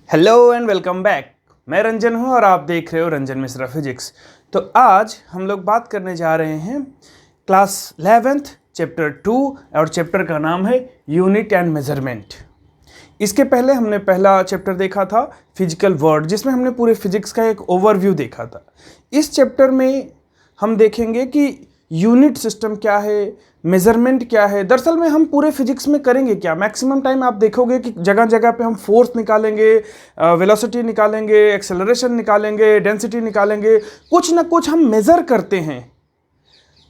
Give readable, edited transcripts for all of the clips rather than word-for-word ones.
Hello and welcome back. मैं रंजन हूं और आप देख रहे हो रंजन मिश्रा फिजिक्स। तो आज हम लोग बात करने जा रहे हैं क्लास 11th चैप्टर 2 और चैप्टर का नाम है यूनिट एंड मेजरमेंट। इसके पहले हमने पहला चैप्टर देखा था फिजिकल वर्ड, जिसमें हमने पूरे फिजिक्स का एक ओवरव्यू देखा था। इस चैप्टर में हम देखेंगे कि यूनिट सिस्टम क्या है, मेजरमेंट क्या है। दरअसल में हम पूरे फिजिक्स में करेंगे क्या, मैक्सिमम टाइम आप देखोगे कि जगह जगह पे हम फोर्स निकालेंगे, वेलोसिटी निकालेंगे, एक्सेलरेशन निकालेंगे, डेंसिटी निकालेंगे, कुछ ना कुछ हम मेज़र करते हैं।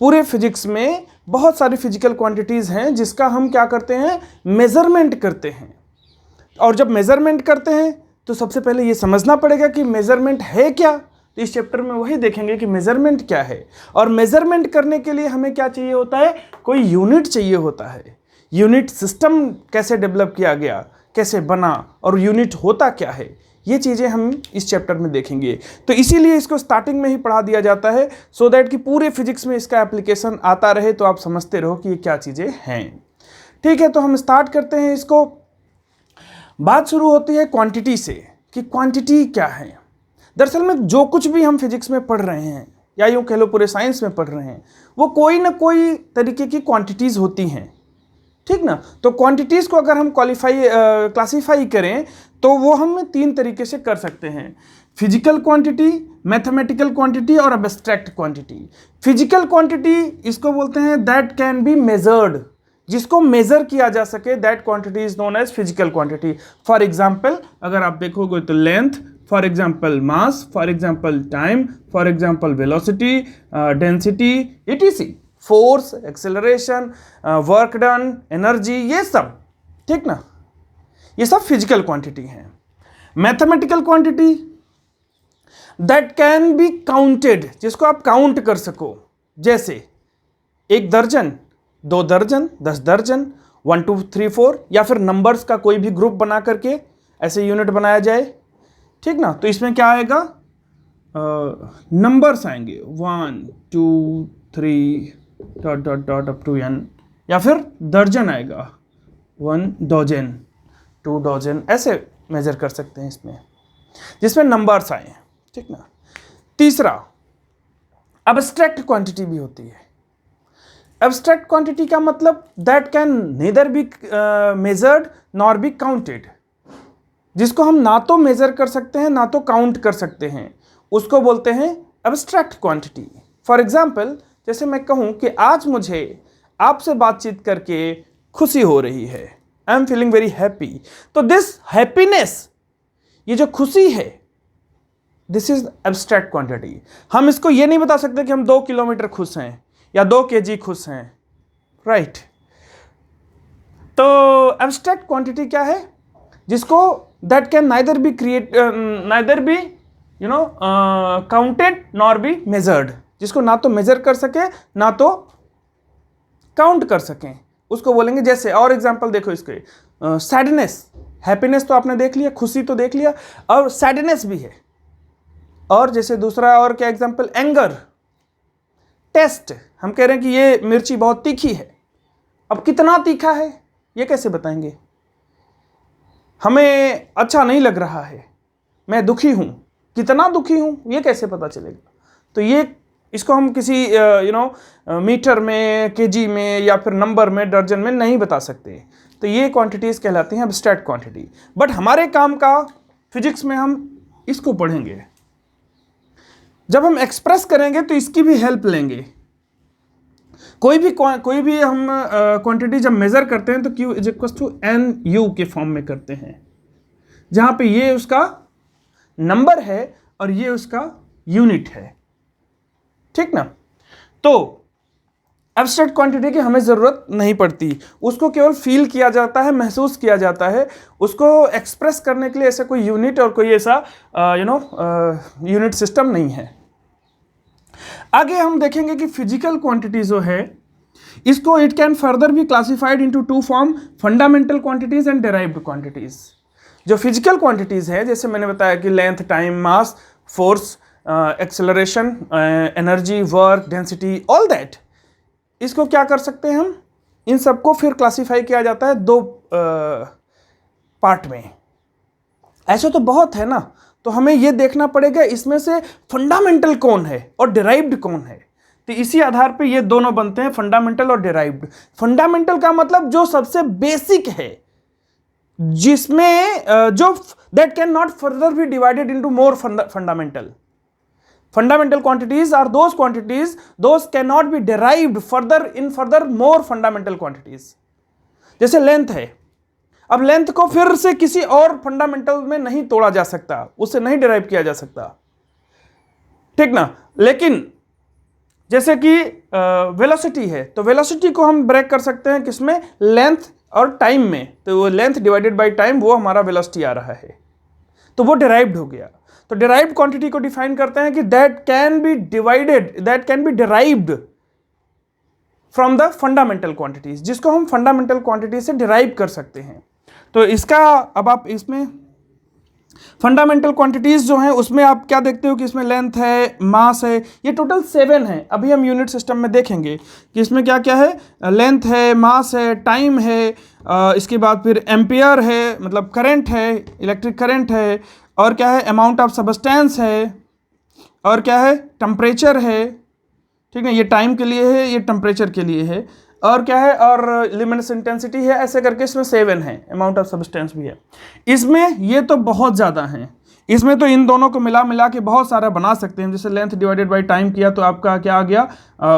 पूरे फिजिक्स में बहुत सारी फिजिकल क्वांटिटीज़ हैं जिसका हम क्या करते हैं, मेज़रमेंट करते हैं। और जब मेज़रमेंट करते हैं तो सबसे पहले ये समझना पड़ेगा कि मेज़रमेंट है क्या। तो इस चैप्टर में वही देखेंगे कि मेज़रमेंट क्या है, और मेज़रमेंट करने के लिए हमें क्या चाहिए होता है, कोई यूनिट चाहिए होता है। यूनिट सिस्टम कैसे डेवलप किया गया, कैसे बना, और यूनिट होता क्या है, ये चीज़ें हम इस चैप्टर में देखेंगे। तो इसीलिए इसको स्टार्टिंग में ही पढ़ा दिया जाता है, सो दैट कि पूरे फिजिक्स में इसका एप्लीकेशन आता रहे, तो आप समझते रहो कि ये क्या चीज़ें हैं। ठीक है, तो हम स्टार्ट करते हैं इसको। बात शुरू होती है क्वांटिटी से कि क्वांटिटी क्या है। दरअसल में जो कुछ भी हम फिजिक्स में पढ़ रहे हैं, या यूँ कह लो पूरे साइंस में पढ़ रहे हैं, वो कोई ना कोई तरीके की क्वांटिटीज़ होती हैं, ठीक ना। तो क्वांटिटीज़ को अगर हम क्लासीफाई करें तो वो हम 3 तरीके से कर सकते हैं: फिजिकल क्वांटिटी, मैथमेटिकल क्वांटिटी और एब्स्ट्रैक्ट क्वांटिटी। फिजिकल क्वांटिटी इसको बोलते हैं दैट कैन बी मेजर्ड, जिसको मेज़र किया जा सके, that quantity is known as physical quantity. For example अगर आप देखोगे तो length, for example mass, for example time, for example velocity, density, etc, force, acceleration, work done, energy, ये सब, ठीक ना, ये सब फिजिकल क्वांटिटी हैं। Mathematical quantity that can be counted, जिसको आप काउंट कर सको, जैसे 1 दर्जन, 2 दर्जन, 10 दर्जन, 1 2 3 4, या फिर नंबर्स का कोई भी ग्रुप बना करके ऐसे यूनिट बनाया जाए, ठीक ना। तो इसमें क्या आएगा, नंबर्स आएंगे 1 2 3 dot dot dot up to n, या फिर दर्जन आएगा 1 डजन, 2 डजन, ऐसे मेजर कर सकते हैं इसमें, जिसमें नंबर्स आए, ठीक ना। तीसरा एब्स्ट्रैक्ट क्वांटिटी भी होती है। एब्स्ट्रैक्ट क्वांटिटी का मतलब that can nether be measured nor be counted, जिसको हम ना तो मेजर कर सकते हैं ना तो काउंट कर सकते हैं, उसको बोलते हैं एब्स्ट्रैक्ट क्वांटिटी। फॉर एग्जाम्पल जैसे मैं कहूँ कि आज मुझे आपसे बातचीत करके खुशी हो रही है, I am feeling very happy, तो दिस हैप्पीनेस, ये जो खुशी है, दिस इज एब्स्ट्रैक्ट क्वांटिटी। हम इसको ये नहीं बता सकते कि हम 2 किलोमीटर खुश हैं या 2 kg खुश हैं, राइट। तो एब्स्ट्रैक्ट क्वांटिटी क्या है, जिसको that can neither be counted nor be measured, जिसको ना तो मेजर कर सके ना तो काउंट कर सकें, उसको बोलेंगे। जैसे और एग्जांपल देखो इसके, सैडनेस, हैप्पीनेस तो आपने देख लिया, खुशी तो देख लिया, और सैडनेस भी है। और जैसे दूसरा और क्या एग्जांपल, एंगर, टेस्ट, हम कह रहे हैं कि ये मिर्ची बहुत तीखी है, अब कितना तीखा है ये कैसे बताएंगे, हमें अच्छा नहीं लग रहा है, मैं दुखी हूँ, कितना दुखी हूँ ये कैसे पता चलेगा। तो ये इसको हम किसी मीटर में, केजी में, या फिर नंबर में, दर्जन में नहीं बता सकते। तो ये क्वांटिटीज़ कहलाती हैं एब्स्ट्रैक्ट क्वांटिटी। बट हमारे काम का फिजिक्स में हम इसको पढ़ेंगे, जब हम एक्सप्रेस करेंगे तो इसकी भी हेल्प लेंगे। कोई भी हम क्वांटिटी जब मेज़र करते हैं तो Q is equal to NU के फॉर्म में करते हैं, जहाँ पे ये उसका नंबर है और ये उसका यूनिट है, ठीक ना। तो एब्स्ट्रैक्ट क्वांटिटी की हमें ज़रूरत नहीं पड़ती, उसको केवल फील किया जाता है, महसूस किया जाता है। उसको एक्सप्रेस करने के लिए ऐसा कोई यूनिट और कोई ऐसा यूनिट सिस्टम नहीं है। आगे हम देखेंगे कि फिजिकल क्वांटिटी जो है, इसको it can further be classified into 2 form, fundamental quantities and derived quantities. जो फिजिकल क्वांटिटीज है, जैसे मैंने बताया कि length, time, mass, force, acceleration, energy, work, density, all that, इसको क्या कर सकते हैं हम, इन सबको फिर क्लासिफाई किया जाता है 2 पार्ट में। ऐसे तो बहुत है ना, तो हमें ये देखना पड़ेगा इसमें से फंडामेंटल कौन है और डिराइव्ड कौन है। तो इसी आधार पे ये दोनों बनते हैं, फंडामेंटल और डिराइव्ड। फंडामेंटल का मतलब जो सबसे बेसिक है, जिसमें जो that can not further be divided into more fundamental. Fundamental quantities are those quantities those cannot be derived further more fundamental quantities। जैसे लेंथ है, अब लेंथ को फिर से किसी और फंडामेंटल में नहीं तोड़ा जा सकता, उससे नहीं डिराइव किया जा सकता, ठीक ना। लेकिन जैसे कि वेलोसिटी है, तो वेलोसिटी को हम ब्रेक कर सकते हैं किसमें, लेंथ और टाइम में। तो वो लेंथ डिवाइडेड बाय टाइम, वो हमारा वेलोसिटी आ रहा है, तो वो डिराइव्ड हो गया। तो डिराइव्ड क्वांटिटी को डिफाइन करते हैं कि that can B derived from the fundamental quantities, जिसको हम फंडामेंटल क्वांटिटी से डिराइव कर सकते हैं। तो इसका अब आप इसमें फंडामेंटल क्वांटिटीज जो हैं उसमें आप क्या देखते हो कि इसमें लेंथ है, मास है, ये टोटल 7 है। अभी हम यूनिट सिस्टम में देखेंगे कि इसमें क्या क्या है, लेंथ है, मास है, टाइम है, इसके बाद फिर एम्पियर है, मतलब करंट है, इलेक्ट्रिक करंट है, और क्या है, अमाउंट ऑफ सब्सटेंस है, और क्या है, टेम्परेचर है, ठीक है, ये टाइम के लिए है, ये टेम्परेचर के लिए है, और क्या है, और ल्यूमिनस इंटेंसिटी है, ऐसे करके इसमें 7 है, अमाउंट ऑफ सब्सटेंस भी है। इसमें ये तो बहुत ज़्यादा हैं, इसमें तो इन दोनों को मिला के बहुत सारा बना सकते हैं। जैसे लेंथ डिवाइडेड बाय टाइम किया तो आपका क्या आ गया,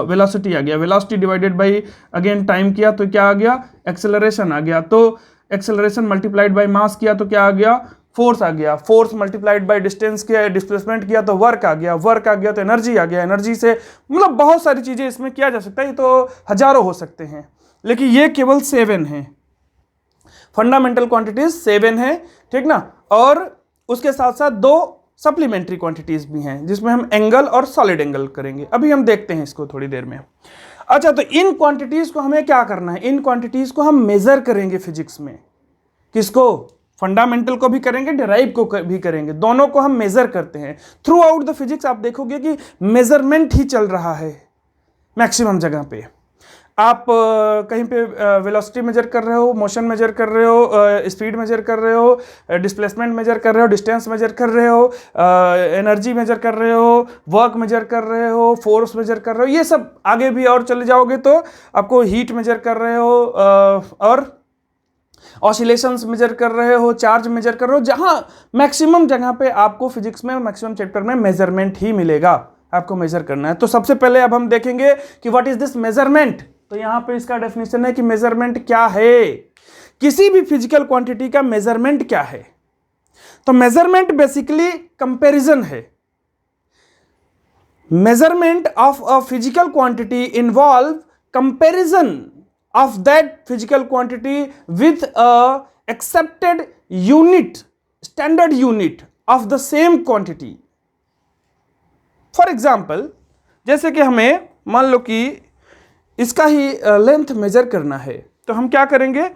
वेलोसिटी आ गया। Velocity divided by again time किया तो क्या आ गया, एक्सेलरेशन आ गया। तो एक्सेलरेशन मल्टीप्लाइड बाय मास किया तो क्या आ गया, फोर्स आ गया। फोर्स मल्टीप्लाइड बाय डिस्टेंस किया, डिस्प्लेसमेंट किया तो वर्क आ गया। वर्क आ गया तो एनर्जी आ गया। एनर्जी से मतलब बहुत सारी चीज़ें इसमें किया जा सकता है, ये तो हजारों हो सकते हैं, लेकिन ये केवल 7 हैं। फंडामेंटल क्वांटिटीज 7 है, ठीक ना। और उसके साथ साथ 2 सप्लीमेंट्री क्वांटिटीज भी हैं, जिसमें हम एंगल और सॉलिड एंगल करेंगे। अभी हम देखते हैं इसको थोड़ी देर में। अच्छा, तो इन क्वांटिटीज को हमें क्या करना है, इन क्वांटिटीज को हम मेजर करेंगे फिजिक्स में। किसको, फंडामेंटल को भी करेंगे, डिराइव को भी करेंगे, दोनों को हम मेजर करते हैं। थ्रू आउट द फिजिक्स आप देखोगे कि मेजरमेंट ही चल रहा है मैक्सिमम जगह पे। आप कहीं पे वेलोसिटी मेजर कर रहे हो, मोशन मेजर कर रहे हो, स्पीड मेजर कर रहे हो, डिस्प्लेसमेंट मेजर कर रहे हो, डिस्टेंस मेजर कर रहे हो, एनर्जी मेजर कर रहे हो, वर्क मेजर कर रहे हो, फोर्स मेजर कर रहे हो, ये सब आगे भी और चले जाओगे तो आपको हीट मेजर कर रहे हो, और ऑसिलेशंस मेजर कर रहे हो, चार्ज मेजर कर रहे हो। जहां मैक्सिमम जगह पे आपको फिजिक्स में मैक्सिमम चैप्टर में मेजरमेंट ही मिलेगा, आपको मेजर करना है। तो सबसे पहले अब हम देखेंगे कि व्हाट इज दिस मेजरमेंट। तो यहां पे इसका डेफिनेशन है कि मेजरमेंट क्या है, किसी भी फिजिकल क्वांटिटी का मेजरमेंट क्या है। तो मेजरमेंट बेसिकली कंपैरिजन है। Measurement of a physical quantity involve comparison of that physical quantity with a accepted unit, standard unit of the same quantity. For example, जैसे कि हमें मान लो कि इसका ही लेंथ मेजर करना है, तो हम क्या करेंगे,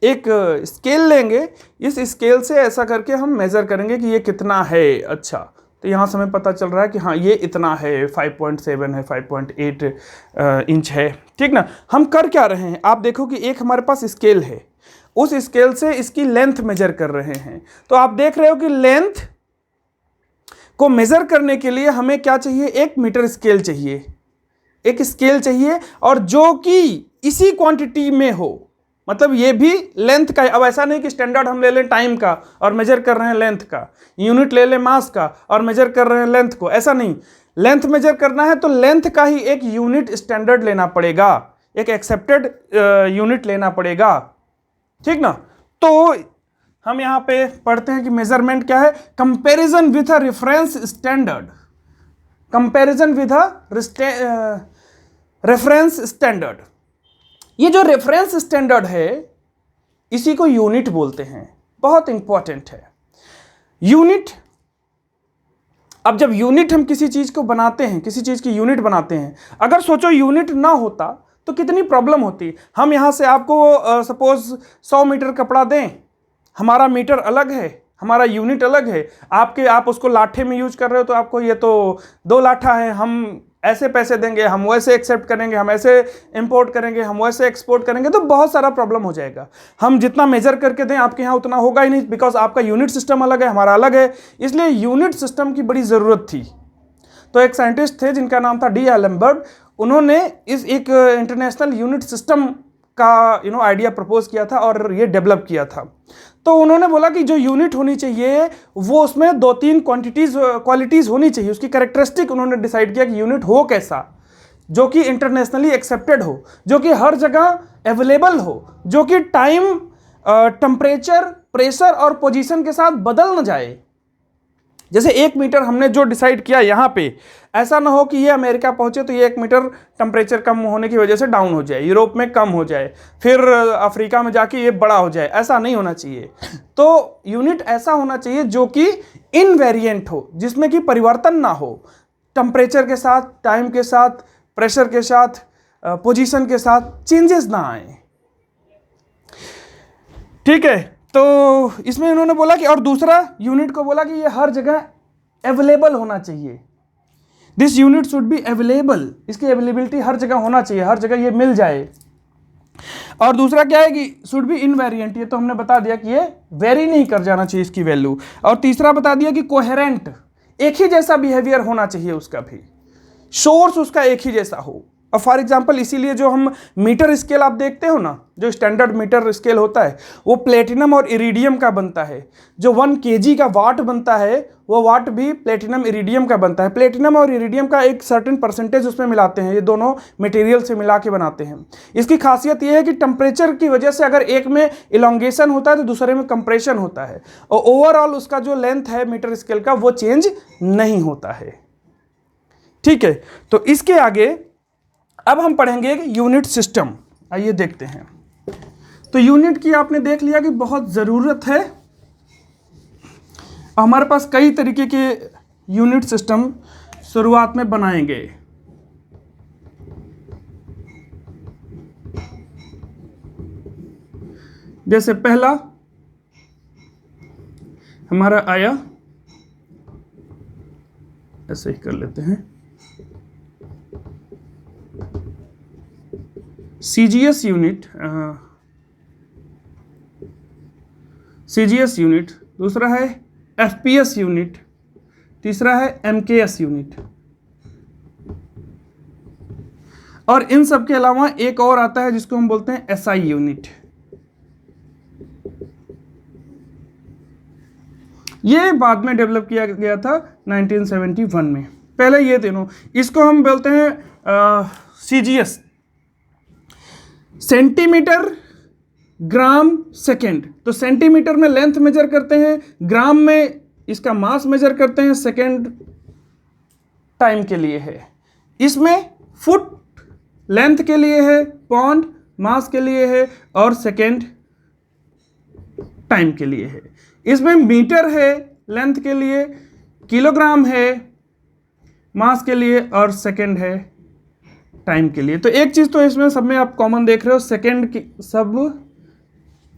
एक स्केल लेंगे, इस स्केल से ऐसा करके हम मेजर करेंगे कि ये कितना है। अच्छा, तो यहाँ से हमें पता चल रहा है कि हाँ ये इतना है, 5.7 है, 5.8 इंच है, ठीक ना। हम कर क्या रहे हैं, आप देखो कि एक हमारे पास स्केल है, उस स्केल से इसकी लेंथ मेजर कर रहे हैं। तो आप देख रहे हो कि लेंथ को मेजर करने के लिए हमें क्या चाहिए, 1 मीटर स्केल चाहिए, एक स्केल चाहिए, और जो कि इसी क्वांटिटी में हो। मतलब ये भी लेंथ का है। अब ऐसा नहीं कि स्टैंडर्ड हम ले लें टाइम का और मेजर कर रहे हैं लेंथ का, यूनिट ले लें मास का और मेजर कर रहे हैं लेंथ को, ऐसा नहीं। लेंथ मेजर करना है तो लेंथ का ही एक यूनिट स्टैंडर्ड लेना पड़ेगा, एक एक्सेप्टेड यूनिट लेना पड़ेगा, ठीक ना। तो हम यहां पे पढ़ते हैं कि मेजरमेंट क्या है, comparison with a reference standard. Comparison with a reference standard. ये जो रेफरेंस स्टैंडर्ड है इसी को यूनिट बोलते हैं, बहुत इंपॉर्टेंट है यूनिट। अब जब यूनिट हम किसी चीज को बनाते हैं, किसी चीज की यूनिट बनाते हैं, अगर सोचो यूनिट ना होता तो कितनी प्रॉब्लम होती। हम यहां से आपको सपोज 100 मीटर कपड़ा दें, हमारा मीटर अलग है, हमारा यूनिट अलग है, आप उसको लाठे में यूज कर रहे हो तो आपको ये तो 2 लाठा है, हम ऐसे पैसे देंगे, हम वैसे एक्सेप्ट करेंगे, हम ऐसे इंपोर्ट करेंगे, हम वैसे एक्सपोर्ट करेंगे, तो बहुत सारा प्रॉब्लम हो जाएगा। हम जितना मेजर करके दें आपके यहाँ उतना होगा ही नहीं, बिकॉज आपका यूनिट सिस्टम अलग है, हमारा अलग है, इसलिए यूनिट सिस्टम की बड़ी ज़रूरत थी। तो एक साइंटिस्ट थे जिनका नाम था डी एलेम्बर्ट, उन्होंने इस एक इंटरनेशनल यूनिट सिस्टम का आइडिया प्रपोज किया था और ये डेवलप किया था। तो उन्होंने बोला कि जो यूनिट होनी चाहिए वो उसमें 2-3 क्वालिटीज़ होनी चाहिए, उसकी कैरेक्टरिस्टिक उन्होंने डिसाइड किया कि यूनिट हो कैसा, जो कि इंटरनेशनली एक्सेप्टेड हो, जो कि हर जगह अवेलेबल हो, जो कि टाइम, टेम्परेचर, प्रेशर और पोजीशन के साथ बदल न जाए। जैसे 1 मीटर हमने जो डिसाइड किया यहाँ पे, ऐसा ना हो कि ये अमेरिका पहुंचे तो ये 1 मीटर टेम्परेचर कम होने की वजह से डाउन हो जाए, यूरोप में कम हो जाए, फिर अफ्रीका में जाके ये बड़ा हो जाए, ऐसा नहीं होना चाहिए। तो यूनिट ऐसा होना चाहिए जो कि इनवेरिएंट हो, जिसमें कि परिवर्तन ना हो, टेम्परेचर के साथ, टाइम के साथ, प्रेशर के साथ, पोजीशन के साथ चेंजेस ना आए। ठीक है, तो इसमें इन्होंने बोला कि, और दूसरा यूनिट को बोला कि ये हर जगह अवेलेबल होना चाहिए, this unit should be available, इसकी अवेलेबिलिटी हर जगह होना चाहिए, हर जगह ये मिल जाए। और दूसरा क्या है कि शुड बी इनवेरिएंट, ये तो हमने बता दिया कि ये वेरी नहीं कर जाना चाहिए इसकी वैल्यू। और तीसरा बता दिया कि कोहेरेंट, एक ही जैसा बिहेवियर होना चाहिए उसका भी, सोर्स उसका एक ही जैसा हो। और फॉर एग्जाम्पल इसीलिए जो हम मीटर स्केल आप देखते हो ना, जो स्टैंडर्ड मीटर स्केल होता है वो प्लेटिनम और इरिडियम का बनता है। जो 1 kg का वाट बनता है वो वाट भी प्लेटिनम इरिडियम का बनता है। प्लेटिनम और इरिडियम का एक सर्टेन परसेंटेज उसमें मिलाते हैं, ये दोनों मटेरियल से मिला के बनाते हैं। इसकी खासियत ये है कि टेम्परेचर की वजह से अगर एक में इलोंगेशन होता है तो दूसरे में कंप्रेशन होता है, और ओवरऑल उसका जो लेंथ है मीटर स्केल का वो चेंज नहीं होता है। ठीक है, तो इसके आगे अब हम पढ़ेंगे यूनिट सिस्टम। आइए देखते हैं। तो यूनिट की आपने देख लिया कि बहुत ज़रूरत है, हमारे पास कई तरीके के यूनिट सिस्टम शुरुआत में बनाएंगे। जैसे पहला हमारा आया, ऐसे ही कर लेते हैं, CGS यूनिट, CGS यूनिट, दूसरा है FPS यूनिट, तीसरा है MKS यूनिट। और इन सब के अलावा एक और आता है जिसको हम बोलते हैं SI यूनिट। ये बाद में डेवलप किया गया था 1971 में। पहले ये तीनों, इसको हम बोलते हैं CGS, सेंटीमीटर, ग्राम, सेकेंड। तो सेंटीमीटर में लेंथ मेजर करते हैं, ग्राम में इसका मास मेजर करते हैं, सेकेंड टाइम के लिए है, इसमें फुट लेंथ के लिए है, पॉन्ड मास के लिए है, और सेकेंड टाइम के लिए है। इसमें मीटर है लेंथ के लिए, किलोग्राम है मास के लिए, और सेकेंड है टाइम के लिए। तो एक चीज़ तो इसमें सब में आप कॉमन देख रहे हो, सेकेंड की सब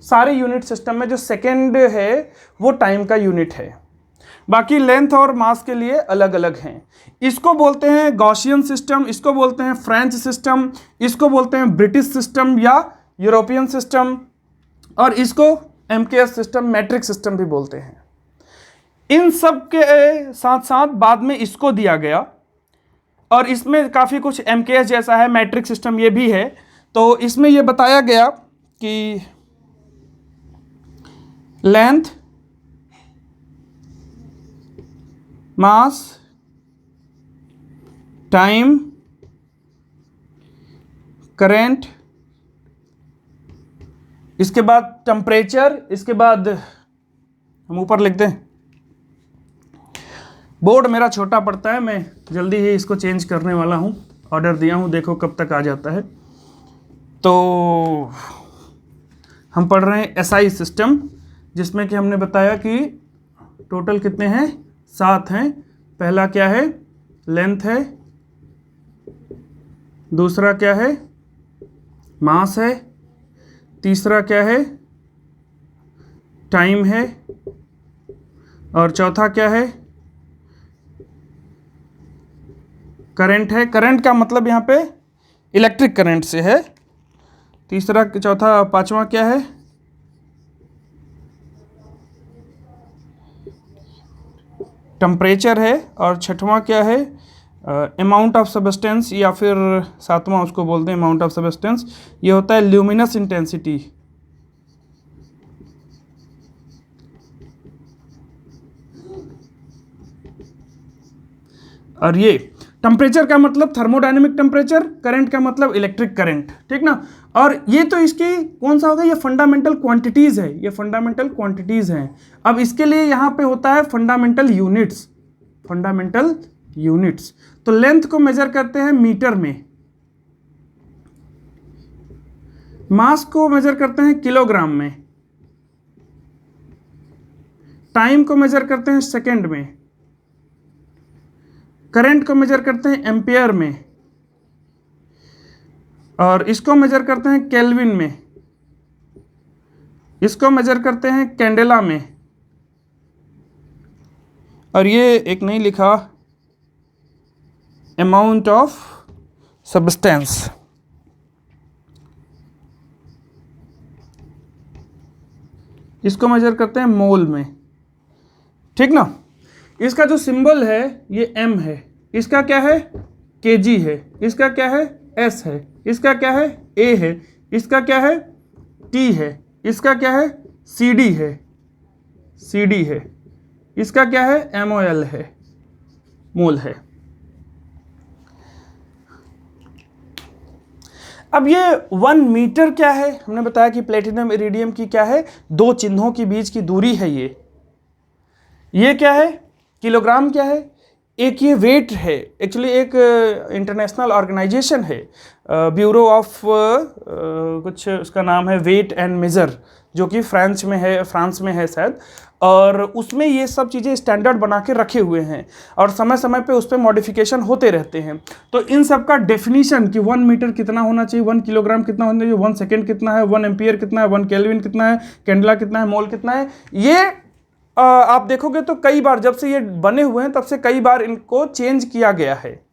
सारे यूनिट सिस्टम में जो सेकेंड है वो टाइम का यूनिट है, बाकी लेंथ और मास के लिए अलग अलग हैं। इसको बोलते हैं गॉसियन सिस्टम, इसको बोलते हैं फ्रेंच सिस्टम, इसको बोलते हैं ब्रिटिश सिस्टम या यूरोपियन सिस्टम, और इसको MKS सिस्टम, मैट्रिक सिस्टम भी बोलते हैं। इन सब के साथ साथ बाद में इसको दिया गया, और इसमें काफ़ी कुछ MKS जैसा है, मैट्रिक सिस्टम ये भी है। तो इसमें ये बताया गया कि लेंथ, मास, टाइम, करेंट, इसके बाद टेम्परेचर, इसके बाद हम ऊपर लिख दें, बोर्ड मेरा छोटा पड़ता है, मैं जल्दी ही इसको चेंज करने वाला हूँ, ऑर्डर दिया हूँ, देखो कब तक आ जाता है। तो हम पढ़ रहे हैं SI सिस्टम, जिसमें कि हमने बताया कि टोटल कितने हैं, 7 हैं। पहला क्या है, लेंथ है, दूसरा क्या है, मास है, तीसरा क्या है, टाइम है, और चौथा क्या है, करंट है, करंट का मतलब यहाँ पे इलेक्ट्रिक करंट से है। तीसरा, चौथा, पांचवा क्या है? टेम्परेचर है। और छठवां क्या है? अमाउंट ऑफ सबस्टेंस, या फिर सातवां उसको बोलते हैं अमाउंट ऑफ सबस्टेंस, ये होता है ल्यूमिनस इंटेंसिटी। और ये टेम्परेचर का मतलब थर्मोडायनेमिक टेम्परेचर, करंट का मतलब इलेक्ट्रिक करंट, ठीक ना। और ये तो इसकी कौन सा होगा? ये फंडामेंटल क्वांटिटीज है, ये फंडामेंटल क्वांटिटीज हैं। अब इसके लिए यहाँ पे होता है फंडामेंटल यूनिट्स, फंडामेंटल यूनिट्स। तो लेंथ को मेजर करते हैं मीटर में, मास को मेजर करते हैं किलोग्राम में, टाइम को मेजर करते हैं सेकंड में, करंट को मेजर करते हैं एम्पियर में, और इसको मेजर करते हैं केल्विन में, इसको मेजर करते हैं कैंडेला में, और ये एक नहीं लिखा, अमाउंट ऑफ सब्सटेंस। इसको मेजर करते हैं मोल में, ठीक ना। इसका जो सिंबल है ये m है, इसका क्या है? kg है, इसका क्या है? s है, इसका क्या है? a है, इसका क्या है? t है, इसका क्या है? cd है, cd है, इसका क्या है? mol है, मोल है। अब ये 1 मीटर क्या है? हमने बताया कि प्लेटिनम इरिडियम की क्या है? दो चिन्हों के बीच की दूरी है ये क्या है? किलोग्राम क्या है? एक ये वेट है, एक्चुअली एक इंटरनेशनल ऑर्गेनाइजेशन है, ब्यूरो ऑफ कुछ उसका नाम है, वेट एंड मेजर, जो कि फ्रांस में है शायद। और उसमें ये सब चीज़ें स्टैंडर्ड बना के रखे हुए हैं और समय समय पे उस पर मॉडिफिकेशन होते रहते हैं। तो इन सब का डेफिनीशन कि 1 मीटर कितना होना चाहिए, 1 किलोग्राम कितना होना चाहिए, 1 सेकेंड कितना है, 1 एम्पियर कितना है, 1 केल्विन कितना है, कैंडला कितना है, मोल कितना है, ये आप देखोगे तो कई बार, जब से ये बने हुए हैं तब से कई बार इनको चेंज किया गया है।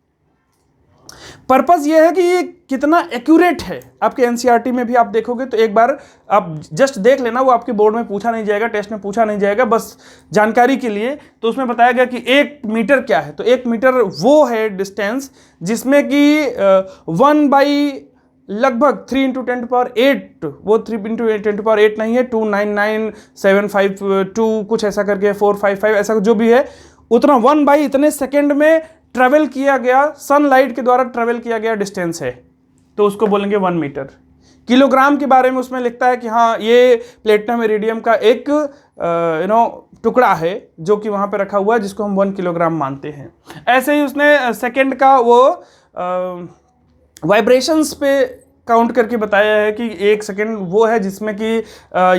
पर्पस ये है कि ये कितना एक्यूरेट है। आपके एनसीईआरटी में भी आप देखोगे तो एक बार आप जस्ट देख लेना, वो आपके बोर्ड में पूछा नहीं जाएगा, टेस्ट में पूछा नहीं जाएगा, बस जानकारी के लिए। तो उसमें बताया गया कि 1 मीटर क्या है। तो 1 मीटर वो है डिस्टेंस जिसमें कि 1 बाई लगभग 3 × 10⁸, वो 3 × 10⁸ नहीं है, 299,752 कुछ ऐसा करके 455 ऐसा जो भी है, उतना 1 बाई इतने सेकेंड में ट्रेवल किया गया, सनलाइट के द्वारा ट्रेवल किया गया डिस्टेंस है, तो उसको बोलेंगे 1 मीटर। किलोग्राम के बारे में उसमें लिखता है कि हाँ ये प्लेटिनम इरिडियम का एक टुकड़ा है जो कि वहाँ पे रखा हुआ है, जिसको हम 1 किलोग्राम मानते हैं। ऐसे ही उसने सेकेंड का वो वाइब्रेशंस पे काउंट करके बताया है कि 1 सेकेंड वो है जिसमें कि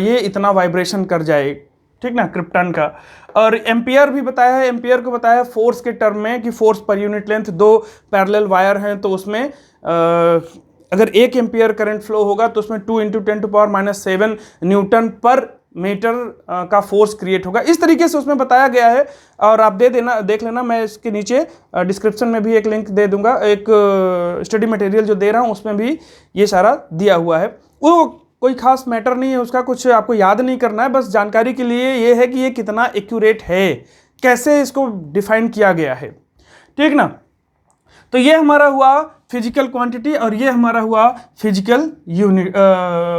ये इतना वाइब्रेशन कर जाए, ठीक ना, क्रिप्टन का। और एम्पियर भी बताया है, एम्पियर को बताया है फोर्स के टर्म में कि force per unit length, 2 parallel wire हैं तो उसमें अगर 1 एम्पियर करंट फ्लो होगा तो उसमें 2 × 10⁻⁷ न्यूटन पर मीटर का फोर्स क्रिएट होगा। इस तरीके से उसमें बताया गया है। और आप देख लेना, मैं इसके नीचे डिस्क्रिप्शन में भी एक लिंक दे दूंगा, एक स्टडी मटेरियल जो दे रहा हूँ उसमें भी ये सारा दिया हुआ है। वो कोई खास मैटर नहीं है, उसका कुछ आपको याद नहीं करना है, बस जानकारी के लिए ये है कि ये कितना एक्यूरेट है, कैसे इसको डिफाइन किया गया है, ठीक ना। तो ये हमारा हुआ फिजिकल क्वांटिटी और ये हमारा हुआ फिजिकल यूनिट,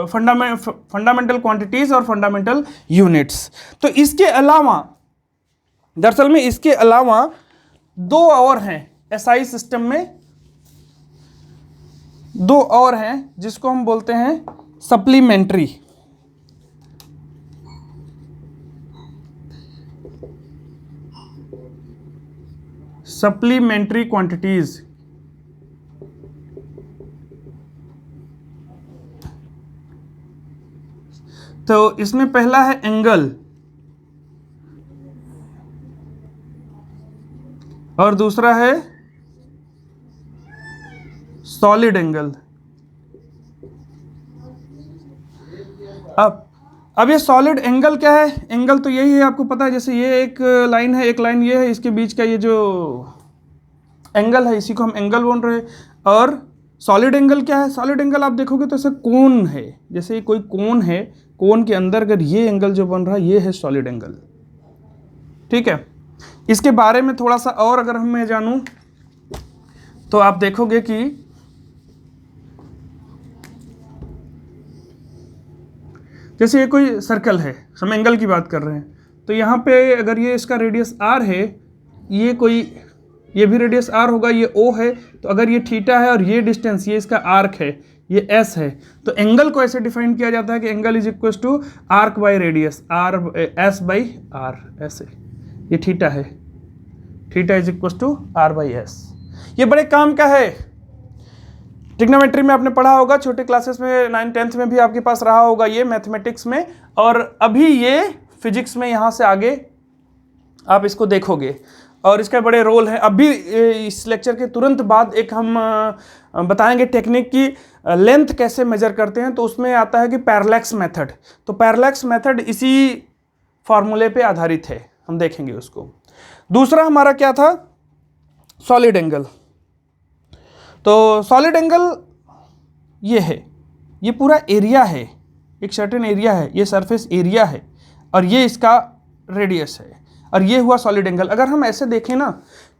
फंडामेंटल क्वांटिटीज और फंडामेंटल यूनिट्स। तो इसके अलावा, दरअसल में इसके अलावा 2 और हैं एसआई सिस्टम में, 2 और हैं जिसको हम बोलते हैं सप्लीमेंट्री। Supplementary quantities. तो इसमें पहला है एंगल और दूसरा है सॉलिड एंगल। अब ये सॉलिड एंगल क्या है? एंगल तो यही है, आपको पता है, जैसे ये एक लाइन है, एक लाइन ये है, इसके बीच का ये जो एंगल है, इसी को हम एंगल बोल रहे हैं। और सॉलिड एंगल क्या है? सॉलिड एंगल आप देखोगे तो ऐसा कोन है, जैसे कोई कोन है, कोन के अंदर अगर ये एंगल जो बन रहा है ये है सॉलिड एंगल। ठीक है, इसके बारे में थोड़ा सा और अगर मैं जानूं तो आप देखोगे कि जैसे ये कोई सर्कल है, हम एंगल की बात कर रहे हैं, तो यहाँ पे अगर ये इसका रेडियस r है, ये भी रेडियस r होगा, ये o है, तो अगर ये थीटा है और ये डिस्टेंस, ये इसका आर्क है, ये s है, तो एंगल को ऐसे डिफाइन किया जाता है कि angle is equal to arc by radius, s by r, ऐसे। ये थीटा है, theta is equal to r by s। ये बड़े काम का है, ट्रिग्नोमेट्री में आपने पढ़ा होगा, छोटे क्लासेस में 9th 10th में भी आपके पास रहा होगा ये, मैथमेटिक्स में, और अभी ये फिजिक्स में यहाँ से आगे आप इसको देखोगे और इसका बड़े रोल है। अभी इस लेक्चर के तुरंत बाद एक हम बताएंगे टेक्निक की लेंथ कैसे मेजर करते हैं, तो उसमें आता है कि पैरेलैक्स मेथड। तो पैरेलैक्स मेथड इसी फॉर्मूले पे आधारित है, हम देखेंगे उसको। दूसरा हमारा क्या था? Solid angle. तो सॉलिड एंगल ये है, ये पूरा एरिया है, एक सर्टेन एरिया है, ये सरफेस एरिया है, और ये इसका रेडियस है, और ये हुआ सॉलिड एंगल। अगर हम ऐसे देखें ना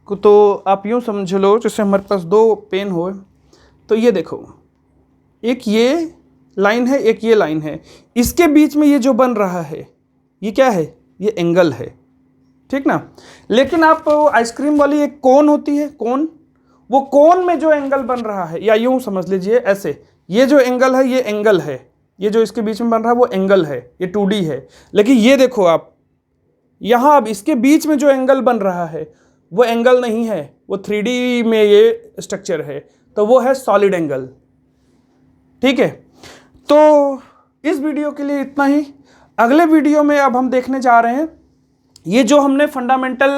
तो आप यूँ समझ लो जैसे हमारे पास दो पेन हो, तो ये देखो, एक ये लाइन है, एक ये लाइन है, इसके बीच में ये जो बन रहा है ये क्या है? ये एंगल है, ठीक ना। लेकिन आप आइसक्रीम वाली एक कोन होती है, कोन, वो कोन में जो एंगल बन रहा है, या यूं समझ लीजिए ऐसे, ये जो एंगल है ये एंगल है, ये जो इसके बीच में बन रहा है वो एंगल है, ये 2D है। लेकिन ये देखो आप यहाँ, अब इसके बीच में जो एंगल बन रहा है वो एंगल नहीं है, वो 3D में ये स्ट्रक्चर है, तो वो है सॉलिड एंगल। ठीक है, तो इस वीडियो के लिए इतना ही। अगले वीडियो में अब हम देखने जा रहे हैं ये जो हमने फंडामेंटल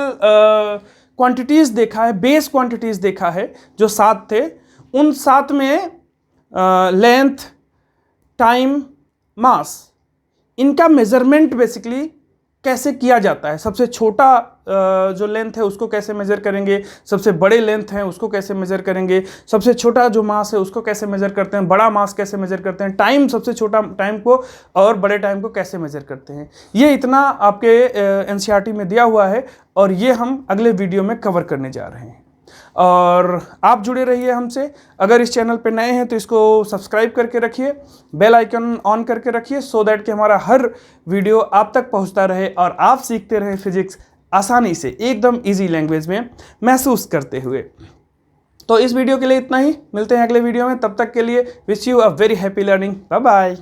क्वांटिटीज़ देखा है, बेस क्वांटिटीज़ देखा है, जो 7 थे, उन 7 में लेंथ, टाइम, मास, इनका मेजरमेंट बेसिकली कैसे किया जाता है। सबसे छोटा जो लेंथ है उसको कैसे मेजर करेंगे, सबसे बड़े लेंथ हैं उसको कैसे मेजर करेंगे, सबसे छोटा जो मास है उसको कैसे मेजर करते हैं, बड़ा मास कैसे मेजर करते हैं, टाइम, सबसे छोटा टाइम को और बड़े टाइम को कैसे मेजर करते हैं, ये इतना आपके एनसीईआरटी में दिया हुआ है, और ये हम अगले वीडियो में कवर करने जा रहे हैं। और आप जुड़े रहिए हमसे। अगर इस चैनल पे नए हैं तो इसको सब्सक्राइब करके रखिए, बेल आइकन ऑन करके रखिए, सो दैट कि हमारा हर वीडियो आप तक पहुंचता रहे और आप सीखते रहे फिजिक्स आसानी से, एकदम इजी लैंग्वेज में महसूस करते हुए। तो इस वीडियो के लिए इतना ही, मिलते हैं अगले वीडियो में, तब तक के लिए wish you a very happy learning. Bye bye.